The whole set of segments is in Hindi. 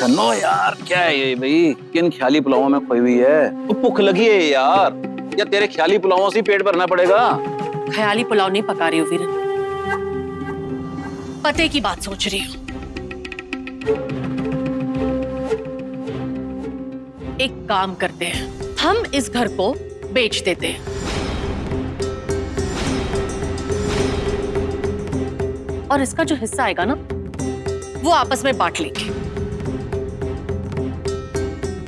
शनो यार, क्या है ये भाई? किन ख्याली पुलावों में खोई हुई है? तो भूख लगी है यार, या तेरे ख्याली पुलावों से पेट भरना पड़ेगा? ख्याली पुलाव नहीं पका रही हूँ वीरन, पते की बात सोच रही हूँ। एक काम करते हैं, हम इस घर को बेच देते हैं और इसका जो हिस्सा आएगा ना वो आपस में बांट लेंगे।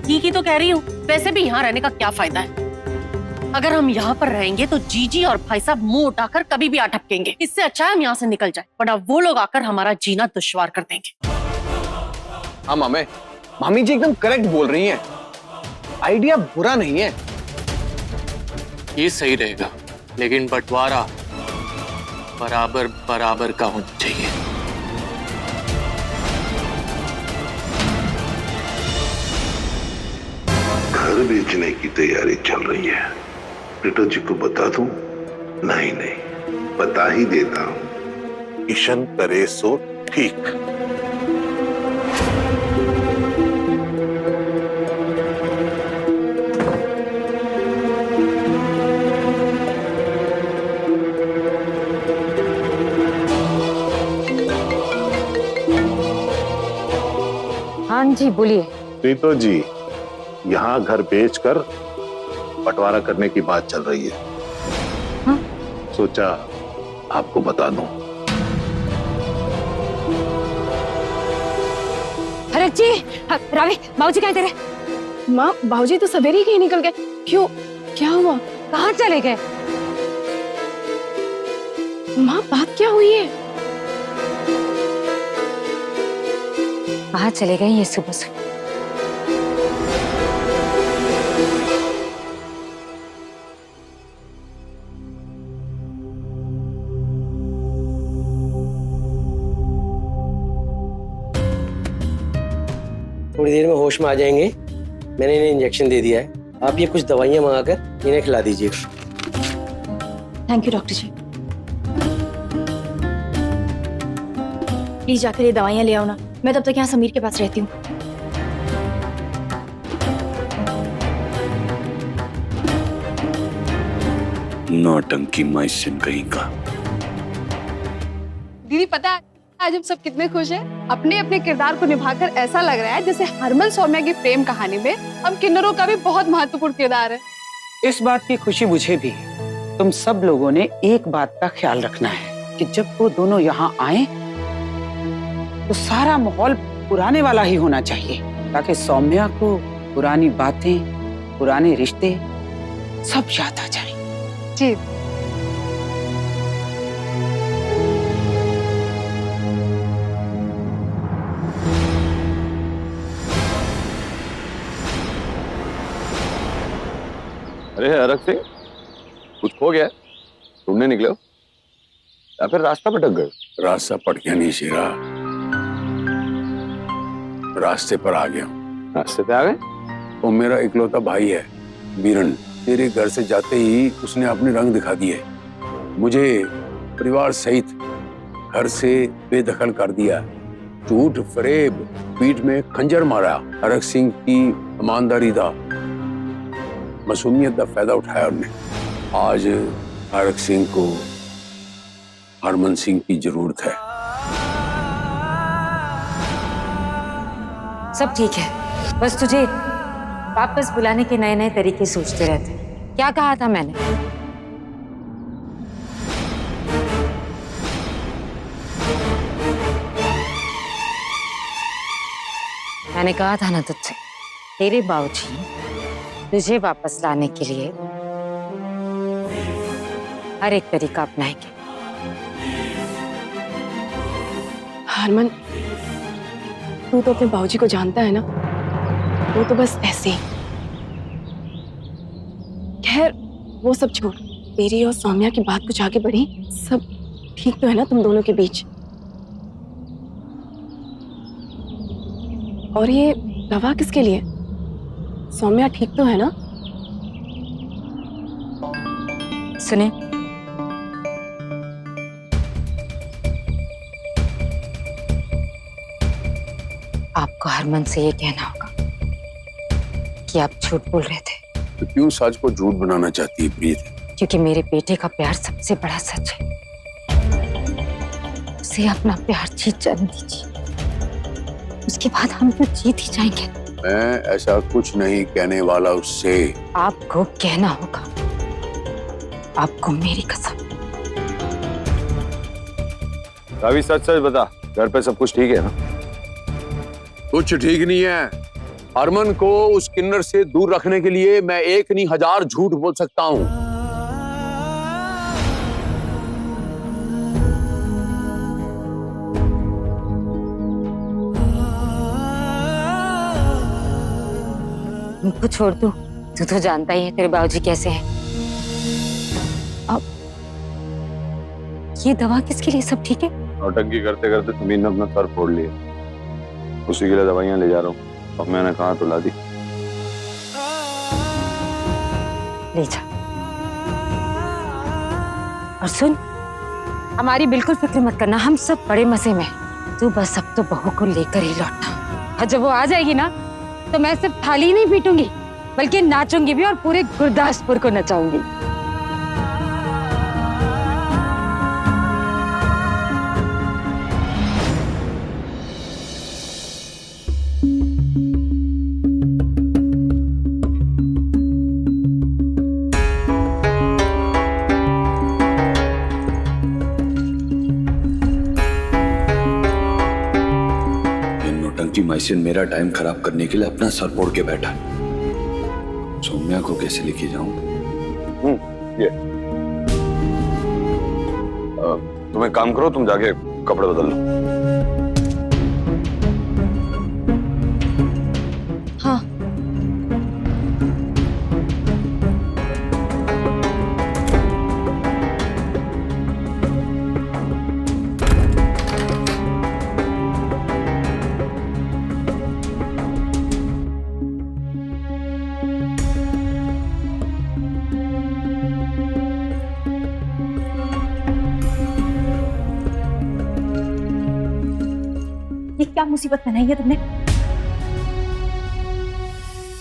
ठीक ही तो कह रही हूँ, वैसे भी यहाँ रहने का क्या फायदा है? अगर हम यहाँ पर रहेंगे तो जीजी और भाई साहब मुंह उठाकर कभी भी अटकेंगे। इससे अच्छा है हम यहाँ से निकल जाए, वरना वो लोग आकर हमारा जीना दुश्वार कर देंगे। हाँ मामे, मामी जी एकदम करेक्ट बोल रही हैं। आइडिया बुरा नहीं है, ये सही रहेगा, लेकिन बंटवारा बराबर बराबर का होना चाहिए। घर बेचने की तैयारी चल रही है। रिटो जी को बता दूं? नहीं नहीं, बता ही देता हूं। किशन करे सो ठीक। हाँ जी बोलिए। रितो जी, यहाँ घर बेचकर बंटवारा करने की बात चल रही है। हाँ? सोचा आपको बता दूं। अरे जी, रावी, बाबूजी कहाँ तेरे? माँ, बाबूजी तो सवेरे ही कहीं निकल गए। क्यों, क्या हुआ? कहाँ चले गए? माँ, बात क्या हुई है? कहाँ चले गए ये सुबह से? थोड़ी देर में होश में आ जाएंगे। मैंने इन्हें इंजेक्शन दे दिया है। आप ये कुछ दवाइयां मंगाकर इन्हें खिला दीजिए। Thank you doctor ji. Please जाकर ये दवाइयां ले आओ ना, मैं तब तक यहाँ समीर के पास रहती हूँ। नौटंकी माइसिन कहीं का। दीदी पता है आज हम सब कितने खुश हैं? अपने अपने किरदार को निभाकर ऐसा लग रहा है जैसे हरमन सौम्या की प्रेम कहानी में हम किन्नरों का भी बहुत महत्वपूर्ण किरदार है। इस बात की खुशी मुझे भी है। तुम सब लोगों ने एक बात का ख्याल रखना है कि जब वो दोनों यहाँ आए तो सारा माहौल पुराने वाला ही होना चाहिए, ताकि सौम्या को पुरानी बातें, पुराने रिश्ते सब याद आ जाएं। जी अरे अरग सिंह, कुछ खो गया? ढूंढने निकले हो या फिर रास्ता भटक गए? रास्ता पट गया नहीं शेरा, रास्ते पर आ गया हूँ। रास्ते पे आ गए? वो मेरा इकलौता भाई है बीरन। तेरे घर से जाते ही उसने अपने रंग दिखा दिए, मुझे परिवार सहित घर से बेदखल कर दिया। झूठ फरेब, पीठ में खंजर मारा। अरग सिंह की ईमानदारी दा, मासूमियत का फायदा उठाया उन्हें। आज अरग सिंह को हरमन सिंह की जरूरत है। सब ठीक है, बस तुझे वापस बुलाने के नए नए तरीके सोचते रहते हैं। क्या कहा था मैंने? मैंने कहा था ना तुझसे, तेरे बाबूजी तुझे वापस लाने के लिए हर एक तरीका अपनाएंगे। हरमन, तू तो अपने बाबूजी को जानता है ना, वो तो बस ऐसे ही। खैर वो सब छोड़, मेरी और सौम्या की बात कुछ आगे बढ़ी? सब ठीक तो है ना तुम दोनों के बीच? और ये दवा किसके लिए? सौम्या ठीक तो है ना? सुने, आपको हरमन से ये कहना होगा कि आप झूठ बोल रहे थे। तो क्यों सच को झूठ बनाना चाहती है प्रीत? क्योंकि मेरे बेटे का प्यार सबसे बड़ा सच है। उसे अपना प्यार जीत जाने दीजिए, उसके बाद हम तो जीत ही जाएंगे। मैं ऐसा कुछ नहीं कहने वाला उससे। आपको कहना होगा, आपको मेरी कसम। अभी सच सच बता, घर पे सब कुछ ठीक है ना? कुछ ठीक नहीं है। हरमन को उस किन्नर से दूर रखने के लिए मैं एक नहीं 1000 झूठ बोल सकता हूं। उनको छोड़ दो, तू तो जानता ही है तेरे बाबूजी कैसे हैं। अब ये दवा किसके लिए? सब ठीक है? नौटंकी करते करते जमीन ने अपना सर फोड़ लिया, उसी के लिए दवाइयां ले जा रहा हूँ। अब मैंने कहा तो ला दी। ले जा। और सुन, हमारी बिल्कुल फिक्र मत करना, हम सब बड़े मजे में। तू बस अब तो बहू को लेकर ही लौटना। और जब वो आ जाएगी ना, तो मैं सिर्फ थाली ही नहीं पीटूंगी, बल्कि नाचूंगी भी और पूरे गुरदासपुर को नचाऊंगी। मैसिन मेरा टाइम खराब करने के लिए अपना सर फोड़ के बैठा। सौम्या को कैसे लेके जाऊं? ये तुम एक काम करो, तुम जाके कपड़े बदल लो। हाँ। ये क्या मुसीबत बनाई है तुमने?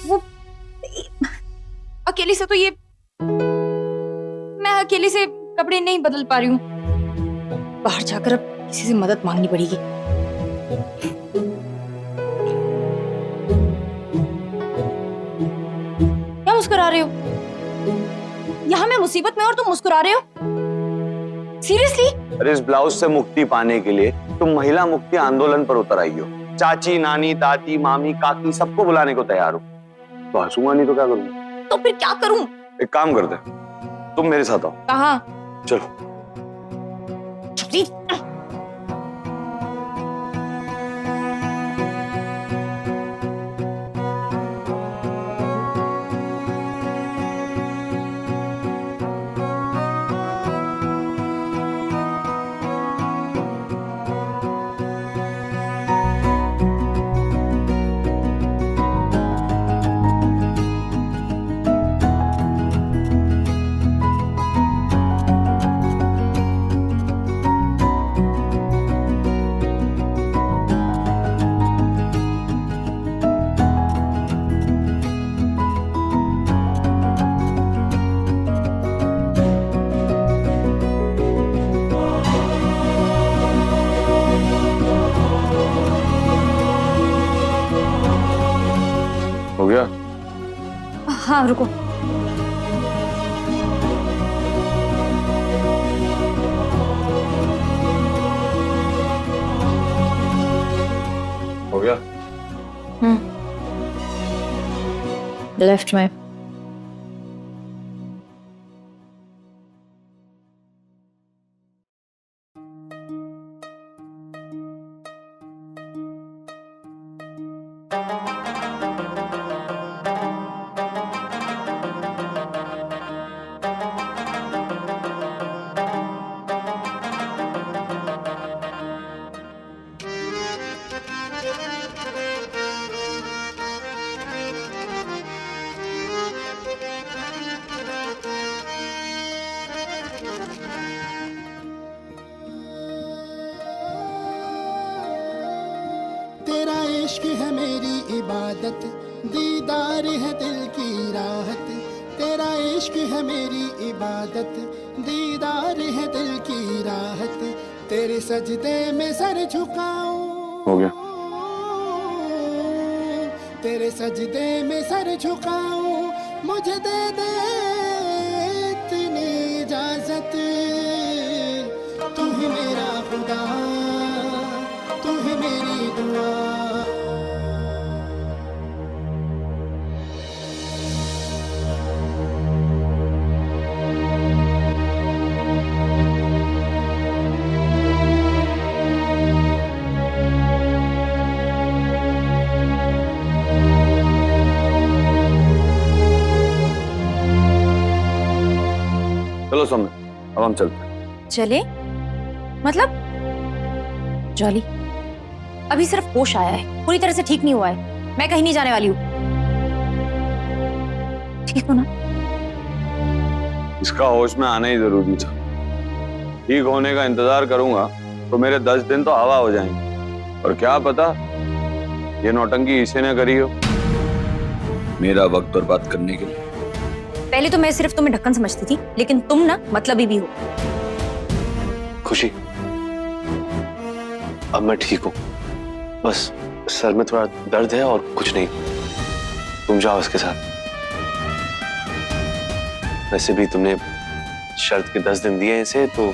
वो अकेली से तो ये मैं अकेली से कपड़े नहीं बदल पा रही हूँ। बाहर जाकर अब किसी से मदद मांगनी पड़ेगी। क्या मुस्कुरा रहे हो? यहाँ मैं मुसीबत में और तुम मुस्कुरा रहे हो? सीरियसली? अरे इस ब्लाउज से मुक्ति पाने के लिए तुम महिला मुक्ति आंदोलन पर उतर आई हो। चाची, नानी, दादी, मामी, काकी सबको बुलाने को तैयार हो। तो हंसूंगा नहीं तो क्या करूंगा? तो फिर क्या करूं? एक काम करते, तुम मेरे साथ आओ। कहाँ? चलो। हो गया? हाँ रुको। हो गया? लेफ्ट में। इश्क है मेरी इबादत, दीदार है दिल की राहत। तेरा इश्क है मेरी इबादत, दीदार है दिल की राहत। तेरे सजदे में सर झुकाऊं, हो गया। तेरे सजदे में सर झुकाऊं, मुझे दे दे इतनी इजाजत। तू ही मेरा खुदा, तू ही मेरी दुआ। चलो सौम्या, अब हम चलते हैं। चले मतलब? जॉली, अभी सिर्फ होश आया है, पूरी तरह से ठीक नहीं हुआ है। मैं कहीं नहीं जाने वाली हूँ। ठीक हो ना? इसका होश में आना ही जरूरी था। ठीक होने का इंतजार करूंगा तो मेरे 10 दिन तो हवा हो जाएंगे, और क्या पता ये नौटंकी इसे ने करी हो। मेरा वक्त बर्बाद करने के लिए। पहले तो मैं सिर्फ तुम्हें ढक्कन समझती थी, लेकिन तुम ना मतलबी भी हो। खुशी, अब मैं ठीक हूँ, बस सर में थोड़ा दर्द है और कुछ नहीं। तुम जाओ इसके साथ। वैसे भी तुमने शर्त के 10 दिन दिए इसे, तो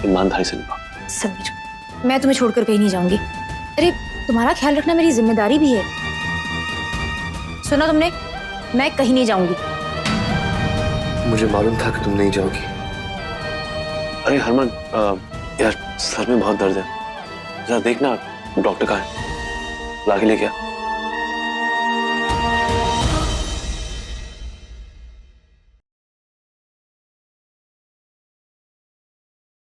ईमानदारी से निभाओ। समीर, मैं तुम्हें छोड़कर कहीं नहीं जाऊंगी। अरे, तुम्हारा ख्याल रखना मेरी जिम्मेदारी भी है। सुना तुमने? मैं कहीं नहीं जाऊंगी। मुझे मालूम था कि तुम नहीं जाओगी। अरे हरमन, यार सर में बहुत दर्द है, जरा देखना डॉक्टर कहाँ है, लाके लेके आ।